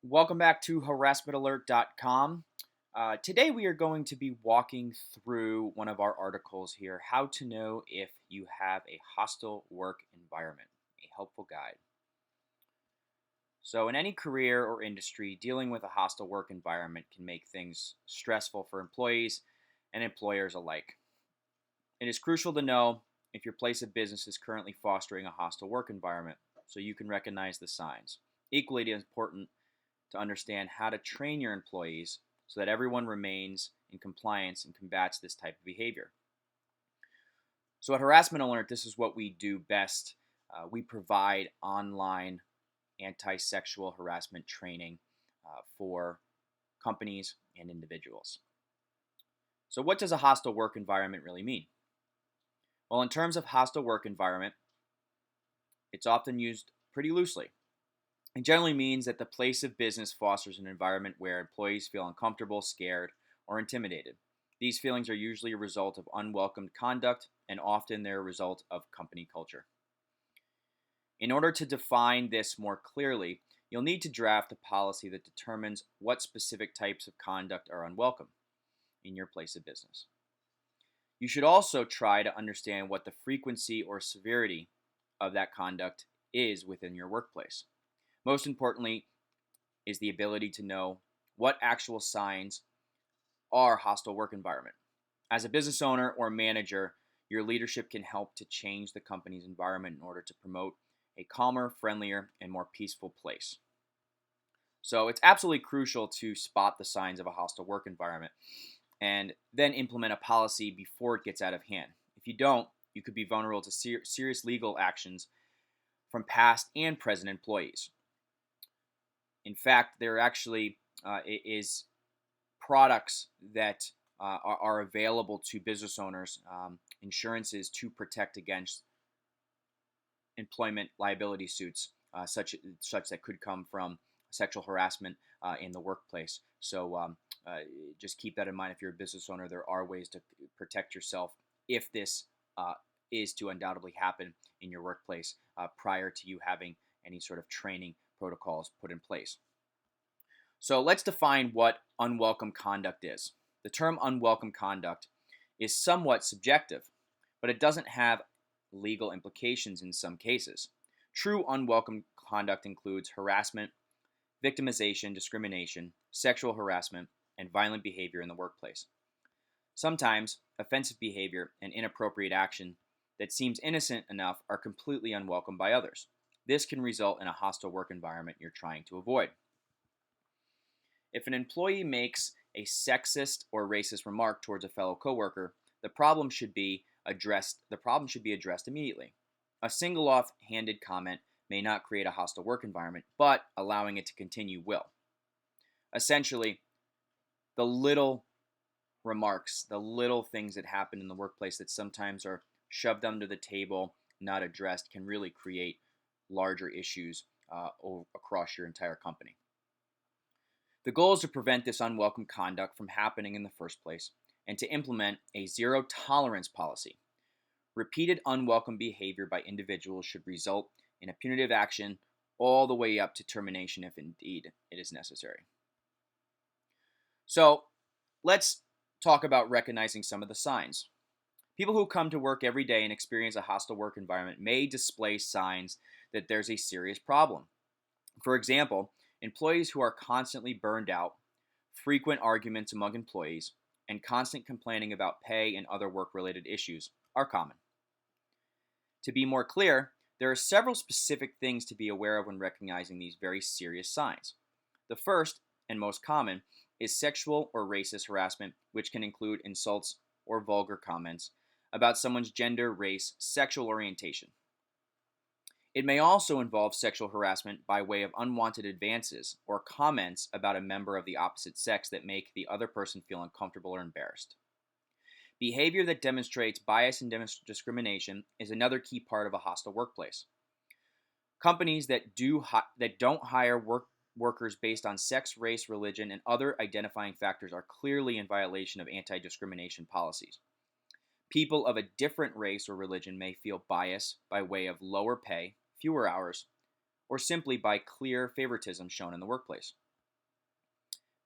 Welcome back to harassmentalert.com. Today we are going to be walking through one of our articles here, How to Know If You Have a Hostile Work Environment, a helpful guide. So in any career or industry, dealing with a hostile work environment can make things stressful for employees and employers alike. It is crucial to know if your place of business is currently fostering a hostile work environment so you can recognize the signs. Equally important to understand how to train your employees so that everyone remains in compliance and combats this type of behavior. So, at Harassment Alert, this is what we do best. We provide online anti sexual harassment training for companies and individuals. So, what does a hostile work environment really mean? Well, in terms of hostile work environment, it's often used pretty loosely. It generally means that the place of business fosters an environment where employees feel uncomfortable, scared, or intimidated. These feelings are usually a result of unwelcomed conduct, and often they're a result of company culture. In order to define this more clearly, you'll need to draft a policy that determines what specific types of conduct are unwelcome in your place of business. You should also try to understand what the frequency or severity of that conduct is within your workplace. Most importantly is the ability to know what actual signs are hostile work environment. As a business owner or manager, your leadership can help to change the company's environment in order to promote a calmer, friendlier, and more peaceful place. So it's absolutely crucial to spot the signs of a hostile work environment and then implement a policy before it gets out of hand. If you don't, you could be vulnerable to serious legal actions from past and present employees. In fact, there actually is products that are available to business owners, insurances to protect against employment liability suits, such that could come from sexual harassment in the workplace. So just keep that in mind. If you're a business owner, there are ways to protect yourself if this is to undoubtedly happen in your workplace prior to you having any sort of training protocols put in place. So let's define what unwelcome conduct is. The term unwelcome conduct is somewhat subjective, but it doesn't have legal implications in some cases. True unwelcome conduct includes harassment, victimization, discrimination, sexual harassment, and violent behavior in the workplace. Sometimes, offensive behavior and inappropriate action that seems innocent enough are completely unwelcome by others. This can result in a hostile work environment you're trying to avoid. If an employee makes a sexist or racist remark towards a fellow coworker, the problem should be addressed immediately. A single off-handed comment may not create a hostile work environment, but allowing it to continue will. Essentially, the little remarks, the little things that happen in the workplace that sometimes are shoved under the table, not addressed, can really create larger issues across your entire company. The goal is to prevent this unwelcome conduct from happening in the first place and to implement a zero tolerance policy. Repeated unwelcome behavior by individuals should result in a punitive action all the way up to termination if indeed it is necessary. So let's talk about recognizing some of the signs. People who come to work every day and experience a hostile work environment may display signs that there's a serious problem. For example, employees who are constantly burned out, frequent arguments among employees, and constant complaining about pay and other work-related issues are common. To be more clear, there are several specific things to be aware of when recognizing these very serious signs. The first, and most common, is sexual or racist harassment, which can include insults or vulgar comments about someone's gender, race, sexual orientation. It may also involve sexual harassment by way of unwanted advances or comments about a member of the opposite sex that make the other person feel uncomfortable or embarrassed. Behavior that demonstrates bias and discrimination is another key part of a hostile workplace. Companies that don't hire workers based on sex, race, religion, and other identifying factors are clearly in violation of anti-discrimination policies. People of a different race or religion may feel bias by way of lower pay, fewer hours, or simply by clear favoritism shown in the workplace.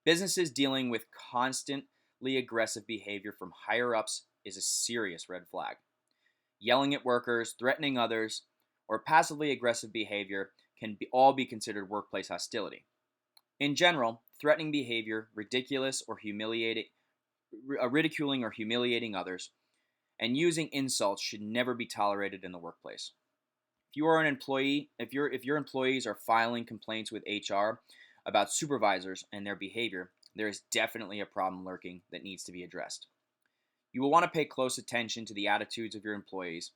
Businesses dealing with constantly aggressive behavior from higher ups is a serious red flag. Yelling at workers, threatening others, or passively aggressive behavior can all be considered workplace hostility. In general, threatening behavior, ridiculing or humiliating others, and using insults should never be tolerated in the workplace. If your employees are filing complaints with HR about supervisors and their behavior, there is definitely a problem lurking that needs to be addressed. You will want to pay close attention to the attitudes of your employees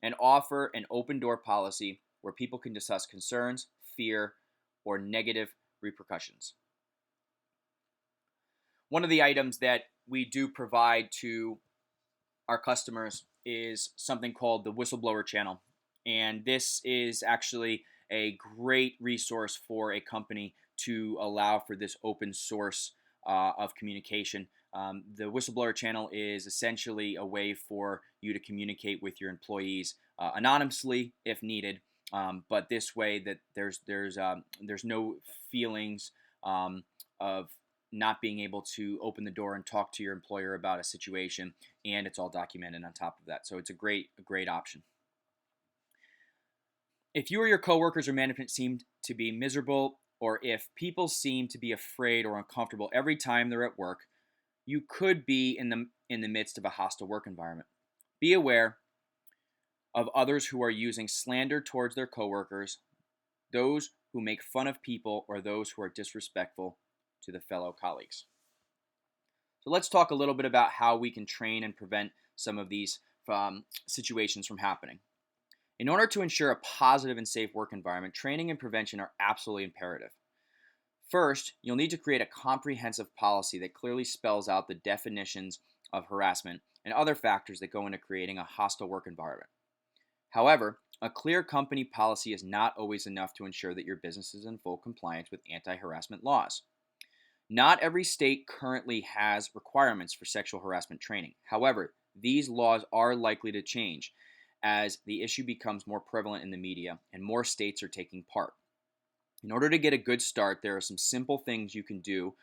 and offer an open door policy where people can discuss concerns, fear, or negative repercussions. One of the items that we do provide to our customers is something called the Whistleblower channel. And this is actually a great resource for a company to allow for this open source of communication. The Whistleblower channel is essentially a way for you to communicate with your employees anonymously if needed, but this way that there's no feelings of not being able to open the door and talk to your employer about a situation, and it's all documented on top of that. So it's a great option. If you or your coworkers or management seem to be miserable, or if people seem to be afraid or uncomfortable every time they're at work, you could be in the midst of a hostile work environment. Be aware of others who are using slander towards their coworkers, those who make fun of people, or those who are disrespectful to the fellow colleagues. So let's talk a little bit about how we can train and prevent some of these situations from happening. In order to ensure a positive and safe work environment, training and prevention are absolutely imperative. First, you'll need to create a comprehensive policy that clearly spells out the definitions of harassment and other factors that go into creating a hostile work environment. However, a clear company policy is not always enough to ensure that your business is in full compliance with anti-harassment laws. Not every state currently has requirements for sexual harassment training. However, these laws are likely to change as the issue becomes more prevalent in the media and more states are taking part. In order to get a good start, there are some simple things you can do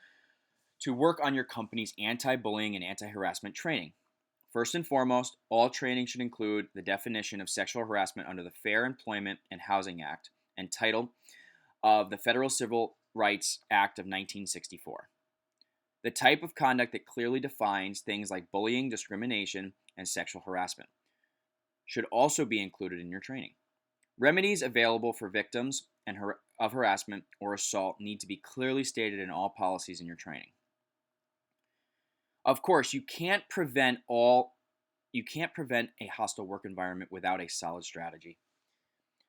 to work on your company's anti-bullying and anti-harassment training. First and foremost, all training should include the definition of sexual harassment under the Fair Employment and Housing Act and title of the Federal Civil Rights Act of 1964. The type of conduct that clearly defines things like bullying, discrimination, and sexual harassment should also be included in your training. Remedies available for victims of harassment or assault need to be clearly stated in all policies in your training. Of course, you can't prevent a hostile work environment without a solid strategy.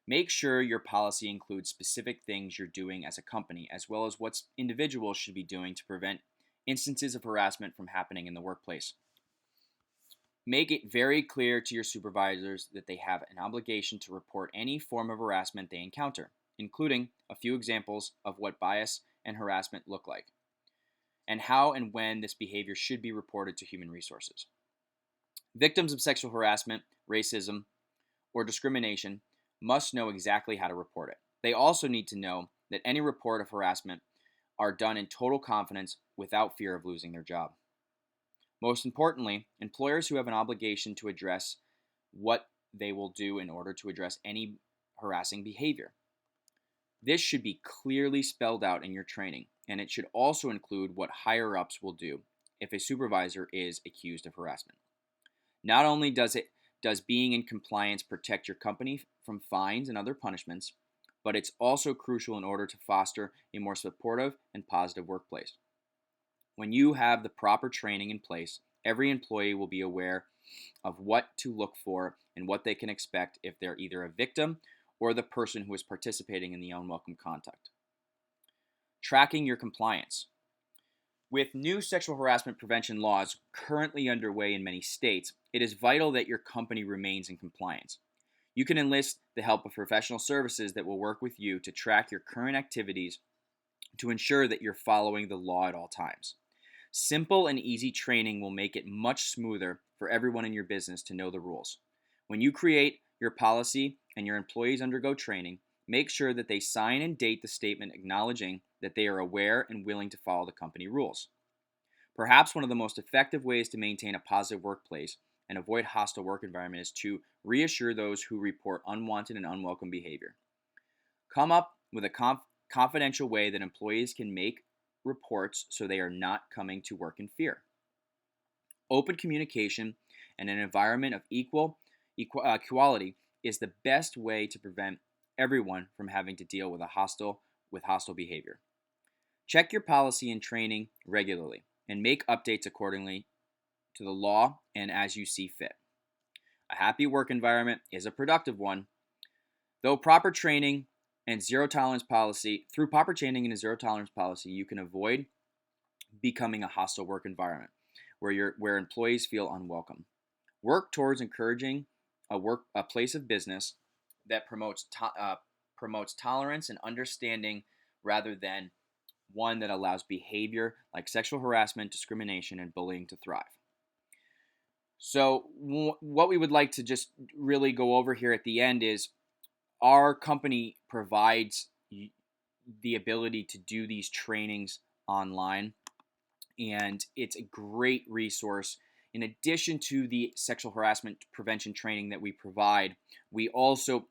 Make sure your policy includes specific things you're doing as a company, as well as what individuals should be doing to prevent instances of harassment from happening in the workplace. Make it very clear to your supervisors that they have an obligation to report any form of harassment they encounter, including a few examples of what bias and harassment look like, and how and when this behavior should be reported to human resources. Victims of sexual harassment, racism, or discrimination must know exactly how to report it. They also need to know that any report of harassment are done in total confidence without fear of losing their job. Most importantly, employers who have an obligation to address what they will do in order to address any harassing behavior. This should be clearly spelled out in your training, and it should also include what higher-ups will do if a supervisor is accused of harassment. Not only does being in compliance protect your company from fines and other punishments, but it's also crucial in order to foster a more supportive and positive workplace. When you have the proper training in place, every employee will be aware of what to look for and what they can expect if they're either a victim or the person who is participating in the unwelcome conduct. Tracking your compliance. With new sexual harassment prevention laws currently underway in many states, it is vital that your company remains in compliance. You can enlist the help of professional services that will work with you to track your current activities to ensure that you're following the law at all times. Simple and easy training will make it much smoother for everyone in your business to know the rules. When you create your policy and your employees undergo training, make sure that they sign and date the statement acknowledging that they are aware and willing to follow the company rules. Perhaps one of the most effective ways to maintain a positive workplace and avoid hostile work environment is to reassure those who report unwanted and unwelcome behavior. Come up with a confidential way that employees can make reports so they are not coming to work in fear. Open communication and an environment of equality is the best way to prevent everyone from having to deal with hostile behavior. Check your policy and training regularly and make updates accordingly to the law and as you see fit. A happy work environment is a productive one. Through proper training and a zero tolerance policy, you can avoid becoming a hostile work environment where employees feel unwelcome. Work towards encouraging a place of business that promotes tolerance and understanding rather than one that allows behavior like sexual harassment, discrimination, and bullying to thrive. So what we would like to just really go over here at the end is our company provides the ability to do these trainings online, and it's a great resource. In addition to the sexual harassment prevention training that we provide, we also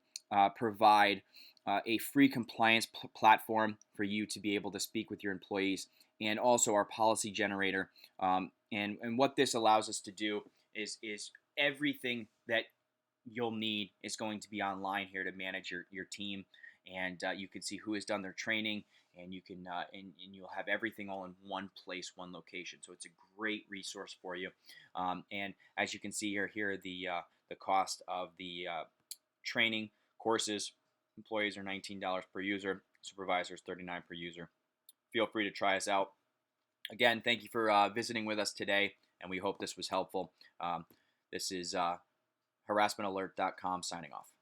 provide a free compliance platform for you to be able to speak with your employees, and also our policy generator. And what this allows us to do is everything that you'll need is going to be online here to manage your team, and you can see who has done their training, and you can and you'll have everything all in one place, one location. So it's a great resource for you. And as you can see here are the cost of the training courses. Employees are $19 per user, supervisors $39 per user. Feel free to try us out. Again, thank you for visiting with us today, and we hope this was helpful. This is harassmentalert.com signing off.